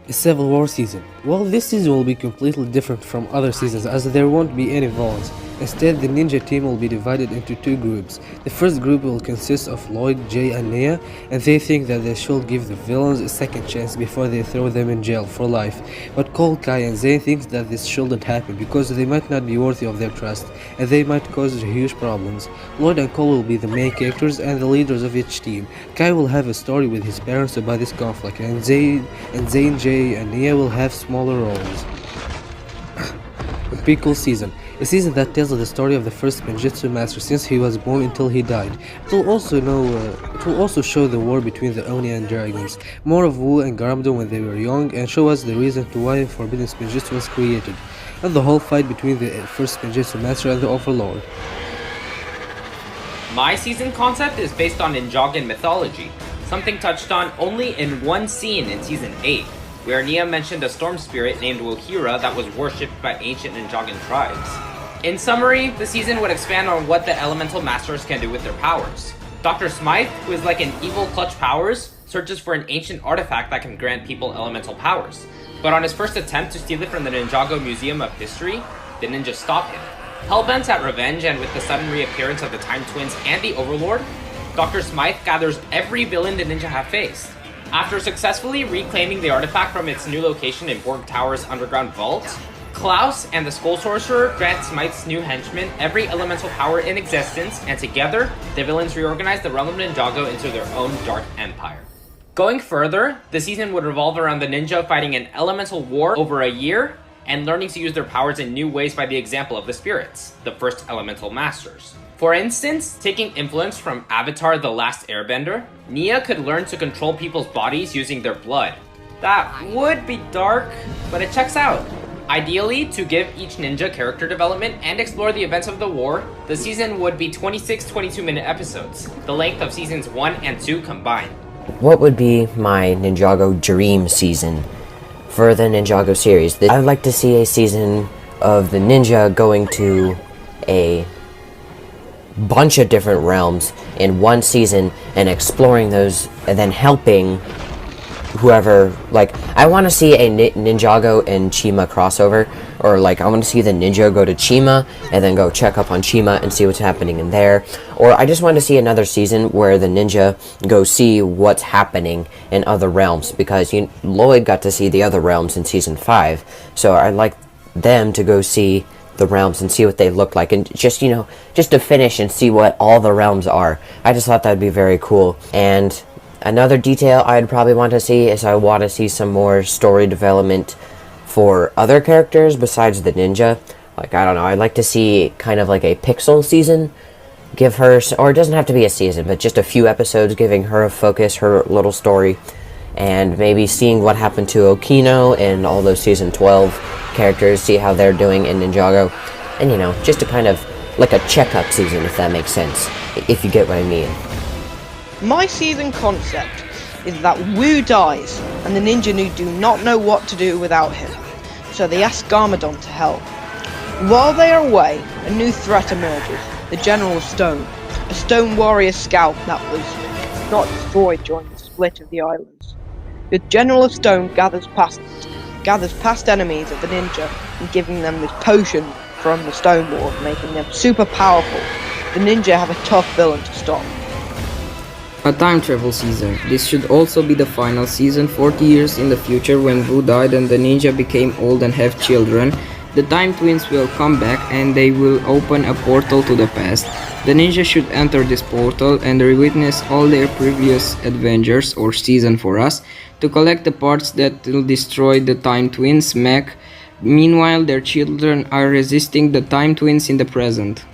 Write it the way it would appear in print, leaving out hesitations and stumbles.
Civil War season. Well, this season will be completely different from other seasons as there won't be any villains. Instead, the ninja team will be divided into two groups. The first group will consist of Lloyd, Jay, and Nia, and they think that they should give the villains a second chance before they throw them in jail for life. But Cole, Kai, and Zane think that this shouldn't happen because they might not be worthy of their trust, and they might cause huge problems. Lloyd and Cole will be the main characters and the leaders of each team. Kai will have a story with his parents about this conflict, and Zane, Jay, and Nia will have smaller roles. Prequel season. A season that tells the story of the first Ninjutsu master since he was born until he died. It will also show the war between the Oni and dragons, more of Wu and Garamdo when they were young, and show us the reason to why Forbidden Ninjutsu was created, and the whole fight between the first Ninjutsu master and the Overlord. My season concept is based on Ninjago mythology, something touched on only in one scene in season 8. Where Nia mentioned a storm spirit named Wohira that was worshipped by ancient Ninjagan tribes. In summary, the season would expand on what the elemental masters can do with their powers. Dr. Smythe, who is like an evil clutch powers, searches for an ancient artifact that can grant people elemental powers. But on his first attempt to steal it from the Ninjago Museum of History, the ninja stop him. Hellbent at revenge and with the sudden reappearance of the Time Twins and the Overlord, Dr. Smythe gathers every villain the ninja have faced. After successfully reclaiming the artifact from its new location in Borg Tower's underground vault, Klaus and the Skull Sorcerer grant Smythe's new henchmen every elemental power in existence, and together, the villains reorganize the realm of Ninjago into their own dark empire. Going further, the season would revolve around the ninja fighting an elemental war over a year, and learning to use their powers in new ways by the example of the spirits, the first elemental masters. For instance, taking influence from Avatar: The Last Airbender, Nia could learn to control people's bodies using their blood. That would be dark, but it checks out. Ideally, to give each ninja character development and explore the events of the war, the season would be 26 22-minute episodes, the length of seasons 1 and 2 combined. What would be my Ninjago dream season for the Ninjago series? I would like to see a season of the ninja going to a bunch of different realms in one season and exploring those and then helping whoever. Like, I want to see a Ninjago and Chima crossover, or like I want to see the ninja go to Chima and then go check up on Chima and see what's happening in there, or I just want to see another season where the ninja go see what's happening in other realms, because Lloyd got to see the other realms in season 5, so I'd like them to go see the realms and see what they look like, and just just to finish and see what all the realms are. I just thought that'd be very cool. And another detail I'd probably want to see is I want to see some more story development for other characters besides the ninja. Like, I don't know, I'd like to see kind of like a Pixel season, give her, or it doesn't have to be a season, but just a few episodes giving her a focus, her little story, and maybe seeing what happened to Okino and all those season 12 characters, see how they're doing in Ninjago, and just to kind of like a checkup season, if that makes sense, if you get what I mean. My season concept is that Wu dies and the ninja do not know what to do without him, so they ask Garmadon to help. While they are away, a new threat emerges, the General of Stone, a stone warrior scout that was not destroyed during the split of the islands. The General of Stone gathers past enemies of the ninja and giving them this potion from the Stone Ward, making them super powerful. The ninja have a tough villain to stop. A time travel season. This should also be the final season, 40 years in the future when Wu died and the ninja became old and have children. The Time Twins will come back and they will open a portal to the past. The ninja should enter this portal and re-witness all their previous adventures or season for us to collect the parts that will destroy the Time Twins mech. Meanwhile, their children are resisting the Time Twins in the present.